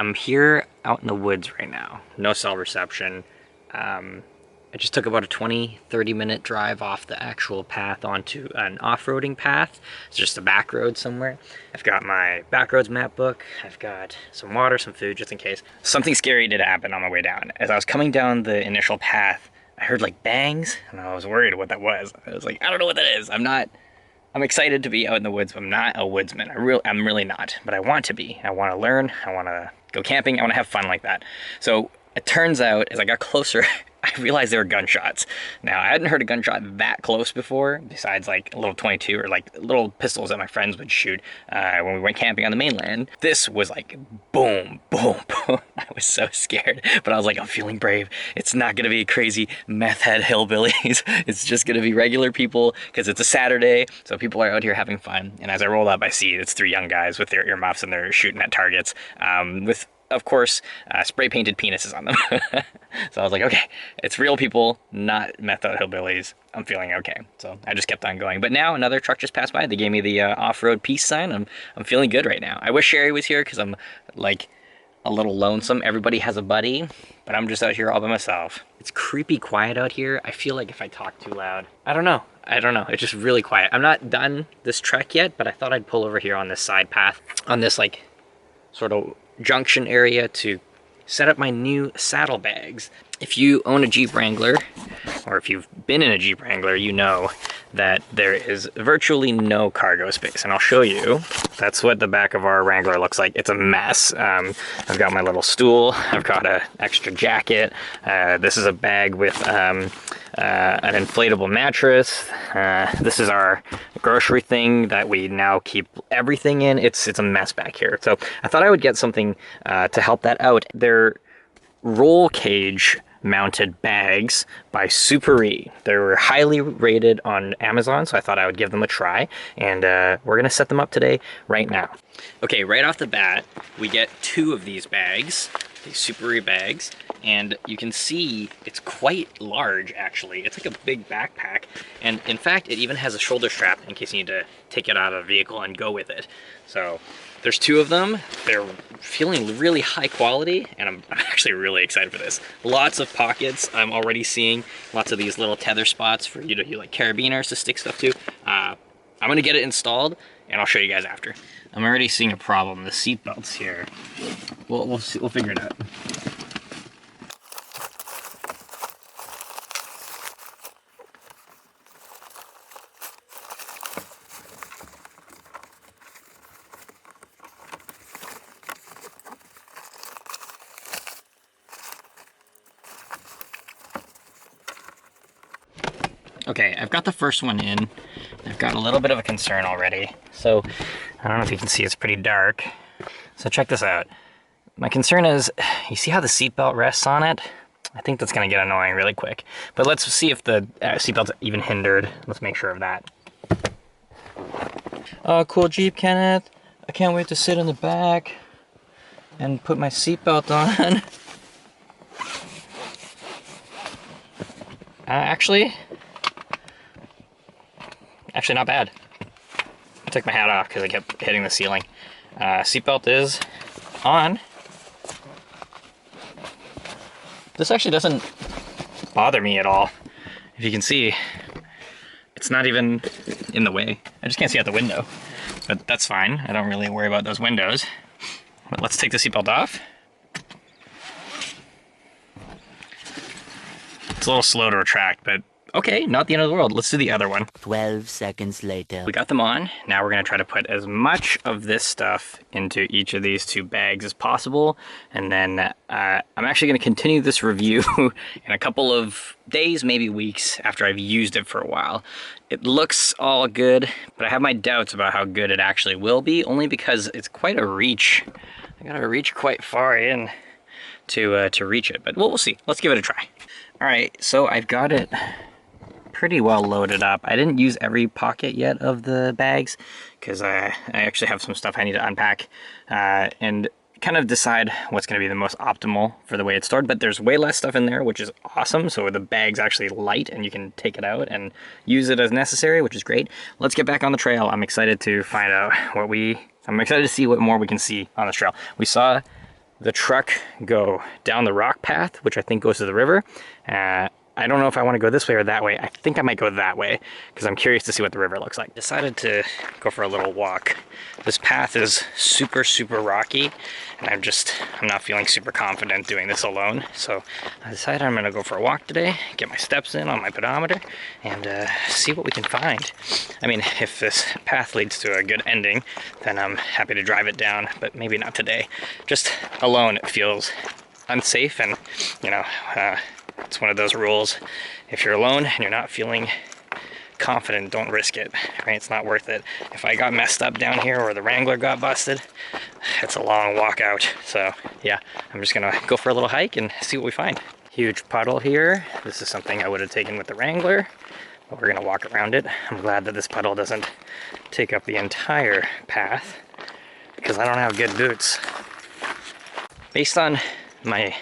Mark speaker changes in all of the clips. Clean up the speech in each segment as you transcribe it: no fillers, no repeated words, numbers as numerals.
Speaker 1: I'm here out in the woods right now. No cell reception. I just took about a 20-30 minute drive off the actual path onto an off-roading path. It's just a back road somewhere. I've got my backroads map book. I've got some water, some food, just in case. Something scary did happen on my way down. As I was coming down the initial path, I heard like bangs, and I was worried what that was. I was like, I don't know what that is. I'm excited to be out in the woods, but I'm not a woodsman. I'm really not, but I want to be. I want to learn. I want to go camping. I want to have fun like that. So it turns out, as I got closer, I realized there were gunshots. Now, I hadn't heard a gunshot that close before, besides like a little 22 or like little pistols that my friends would shoot when we went camping on the mainland. This was like boom, boom, boom. I was so scared, but I was like, I'm feeling brave. It's not gonna be crazy meth head hillbillies. It's just gonna be regular people because it's a Saturday, so people are out here having fun. And as I roll up, I see it's 3 young guys with their earmuffs and they're shooting at targets with, of course, spray painted penises on them. So I was like, okay, it's real people, not meth out hillbillies. I'm feeling okay. So I just kept on going. But now another truck just passed by. They gave me the off-road peace sign. I'm feeling good right now. I wish Sherry was here because I'm like a little lonesome. Everybody has a buddy, but I'm just out here all by myself. It's creepy quiet out here. I feel like if I talk too loud, I don't know. It's just really quiet. I'm not done this trek yet, but I thought I'd pull over here on this side path, on this like sort of junction area to set up my new saddlebags. If you own a Jeep Wrangler, or if you've been in a Jeep Wrangler, you know that there is virtually no cargo space, and I'll show you. That's what the back of our Wrangler looks like. It's a mess. I've got my little stool, I've got an extra jacket, this is a bag with an inflatable mattress, this is our grocery thing that we now keep everything in. It's a mess back here. So I thought I would get something to help that out. They're roll cage mounted bags by Super-E. They were highly rated on Amazon, so I thought I would give them a try, and we're gonna set them up today right now. Okay, right off the bat, we get 2 of these bags, these Super-E bags, and you can see it's quite large actually. It's like a big backpack, and in fact it even has a shoulder strap in case you need to take it out of the vehicle and go with it. So there's 2 of them. They're feeling really high quality, and I'm actually really excited for this. Lots of pockets. I'm already seeing lots of these little tether spots for you to use like carabiners to stick stuff to. I'm gonna get it installed, and I'll show you guys after. I'm already seeing a problem. The seat belts here. We'll figure it out. Okay, I've got the first one in. I've got a little bit of a concern already. So, I don't know if you can see, it's pretty dark. So check this out. My concern is, you see how the seatbelt rests on it? I think that's gonna get annoying really quick. But let's see if the seatbelt's even hindered. Let's make sure of that. Oh, cool Jeep, Kenneth. I can't wait to sit in the back and put my seatbelt on. Actually not bad. I took my hat off because I kept hitting the ceiling. Seatbelt is on. This actually doesn't bother me at all. If you can see, it's not even in the way. I just can't see out the window, but that's fine. I don't really worry about those windows. But let's take the seatbelt off. It's a little slow to retract, but okay, not the end of the world. Let's do the other one.
Speaker 2: 12 seconds later.
Speaker 1: We got them on. Now we're gonna try to put as much of this stuff into each of these 2 bags as possible. And then I'm actually gonna continue this review in a couple of days, maybe weeks, after I've used it for a while. It looks all good, but I have my doubts about how good it actually will be, only because it's quite a reach. I gotta reach quite far in to reach it, but we'll see. Let's give it a try. All right, so I've got it pretty well loaded up. I didn't use every pocket yet of the bags because I actually have some stuff I need to unpack and kind of decide what's going to be the most optimal for the way it's stored. But there's way less stuff in there, which is awesome. So the bag's actually light and you can take it out and use it as necessary, which is great. Let's get back on the trail. I'm excited to find out I'm excited to see what more we can see on this trail. We saw the truck go down the rock path, which I think goes to the river. I don't know if I want to go this way or that way. I think I might go that way because I'm curious to see what the river looks like. Decided to go for a little walk. This path is super, super rocky, and I'm not feeling super confident doing this alone. So I decided I'm gonna go for a walk today, get my steps in on my pedometer, and see what we can find. I mean, if this path leads to a good ending, then I'm happy to drive it down, but maybe not today. Just alone, it feels unsafe, and you know, it's one of those rules. If you're alone and you're not feeling confident, don't risk it, right? It's not worth it. If I got messed up down here or the Wrangler got busted, it's a long walk out. So yeah, I'm just gonna go for a little hike and see what we find. Huge puddle here. This is something I would have taken with the Wrangler, but we're gonna walk around it. I'm glad that this puddle doesn't take up the entire path because I don't have good boots. Based on my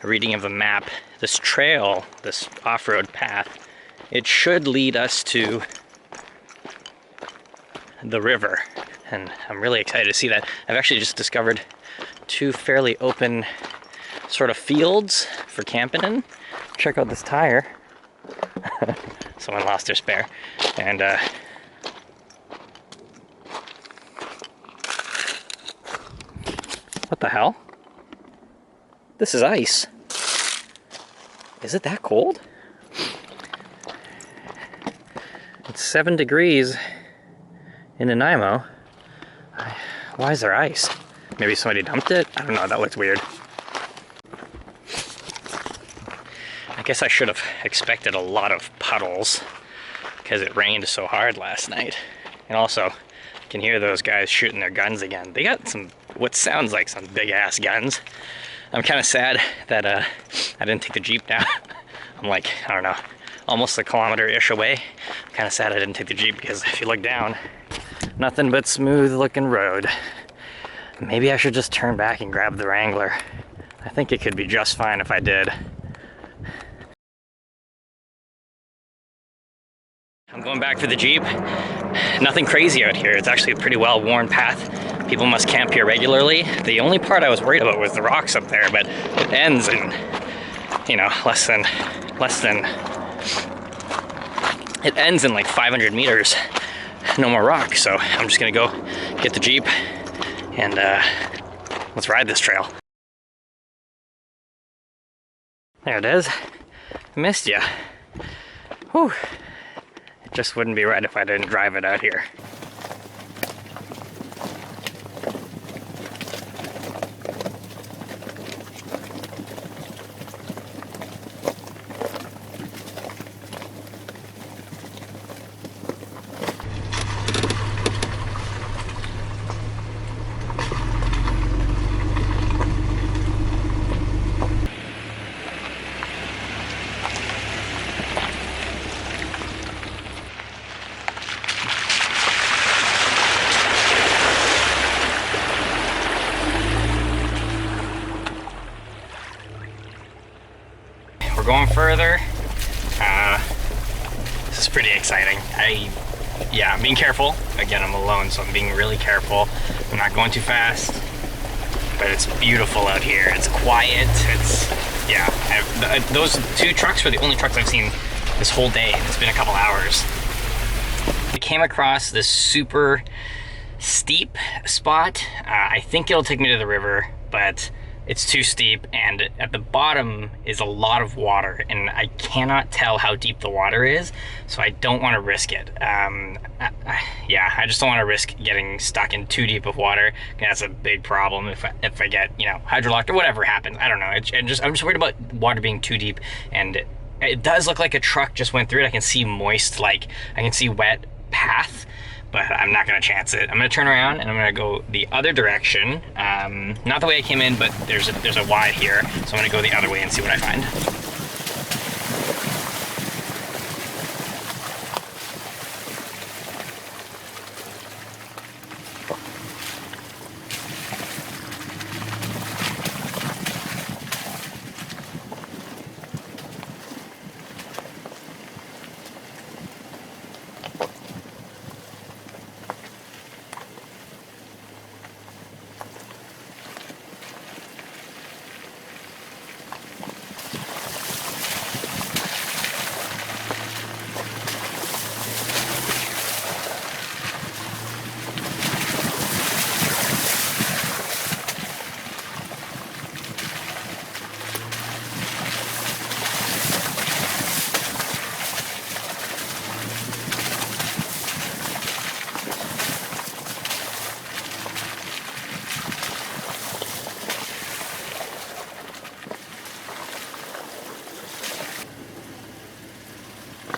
Speaker 1: reading of the map, this trail, this off-road path, it should lead us to the river, and I'm really excited to see that. I've actually just discovered two fairly open sort of fields for camping in. Check out this tire. Someone lost their spare, and what the hell? This is ice. Is it that cold? It's 7 degrees in Nanaimo. Why is there ice? Maybe somebody dumped it? I don't know, that looks weird. I guess I should have expected a lot of puddles because it rained so hard last night. And also, you can hear those guys shooting their guns again. They got some, what sounds like some big ass guns. I'm kind of sad that I didn't take the Jeep down. I'm like, I don't know, almost a kilometer-ish away. I'm kind of sad I didn't take the Jeep because if you look down, nothing but smooth looking road. Maybe I should just turn back and grab the Wrangler. I think it could be just fine if I did. I'm going back for the Jeep. Nothing crazy out here. It's actually a pretty well-worn path. People must camp here regularly. The only part I was worried about was the rocks up there, but it ends in, you know, it ends in like 500 meters. No more rock, so I'm just gonna go get the Jeep and let's ride this trail. There it is. Missed ya. Whew. It just wouldn't be right if I didn't drive it out here. Going further. This is pretty exciting. I'm being careful. Again, I'm alone, so I'm being really careful. I'm not going too fast, but it's beautiful out here. It's quiet. Those two trucks were the only trucks I've seen this whole day. It's been a couple hours. We came across this super steep spot. I think it'll take me to the river, but it's too steep, and at the bottom is a lot of water, and I cannot tell how deep the water is, so I don't want to risk it. I just don't want to risk getting stuck in too deep of water. That's a big problem if I get, you know, hydrolocked or whatever happens. I don't know. I'm just worried about water being too deep, and it does look like a truck just went through it. I can see moist, like I can see wet path, but I'm not gonna chance it. I'm gonna turn around and I'm gonna go the other direction. Not the way I came in, but there's a Y here, so I'm gonna go the other way and see what I find.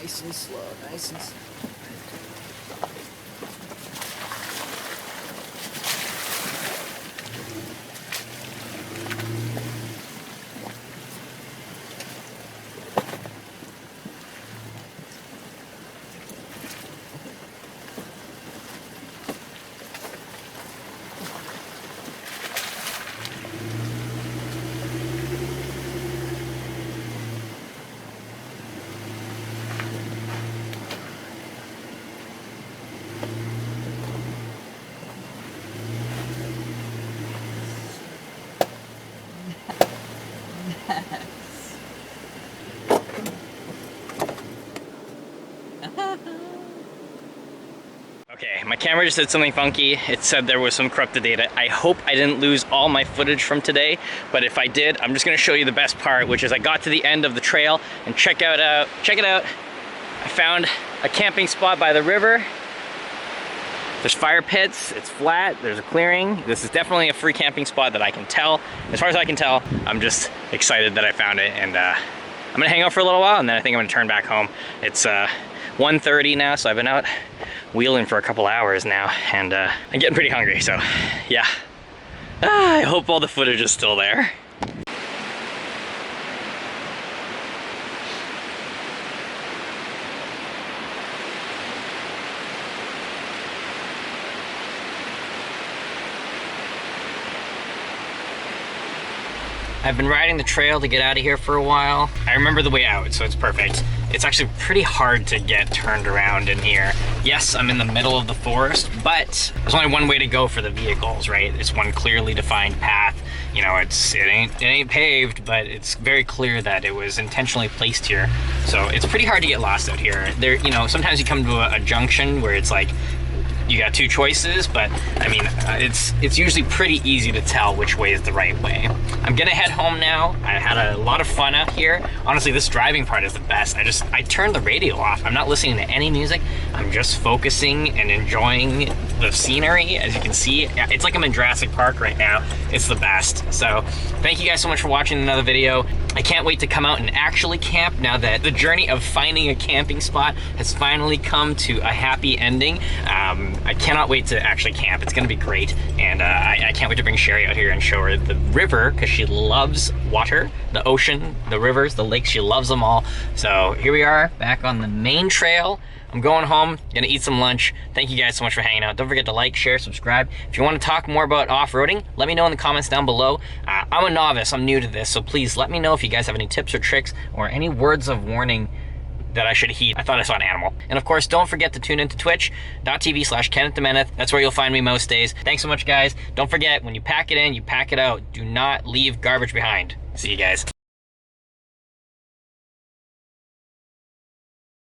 Speaker 1: Nice and slow, nice and slow. Okay, my camera just said something funky. It said there was some corrupted data. I hope I didn't lose all my footage from today, but if I did, I'm just gonna show you the best part, which is I got to the end of the trail and check it out. I found a camping spot by the river. There's fire pits, it's flat, there's a clearing. This is definitely a free camping spot that I can tell. As far as I can tell, I'm just excited that I found it, and I'm gonna hang out for a little while and then I think I'm gonna turn back home. It's 1:30 now, so I've been out wheeling for a couple hours now, and I'm getting pretty hungry, so yeah. I hope all the footage is still there. I've been riding the trail to get out of here for a while. I remember the way out, so it's perfect. It's actually pretty hard to get turned around in here. Yes, I'm in the middle of the forest, but there's only one way to go for the vehicles, right? It's one clearly defined path. You know, it ain't paved, but it's very clear that it was intentionally placed here. So it's pretty hard to get lost out here. There, you know, sometimes you come to a junction where it's like, you got two choices, but I mean, it's usually pretty easy to tell which way is the right way. I'm gonna head home now. I had a lot of fun out here. Honestly, this driving part is the best. I turned the radio off. I'm not listening to any music. I'm just focusing and enjoying the scenery. As you can see, it's like I'm in Jurassic Park right now. It's the best. So thank you guys so much for watching another video. I can't wait to come out and actually camp now that the journey of finding a camping spot has finally come to a happy ending. I cannot wait to actually camp. It's gonna be great, and I can't wait to bring Sherry out here and show her the river, because she loves water, the ocean, the rivers, the lakes. She loves them all. So here we are back on the main trail. I'm going home, gonna eat some lunch. Thank you guys so much for hanging out. Don't forget to like, share, subscribe. If you want to talk more about off-roading, let me know in the comments down below. I'm a novice, I'm new to this, so please let me know if you guys have any tips or tricks or any words of warning that I should heed. I thought I saw an animal. And of course, don't forget to tune into twitch.tv/KennethDeMeneth. That's where you'll find me most days. Thanks so much, guys. Don't forget, when you pack it in, you pack it out. Do not leave garbage behind. See you guys.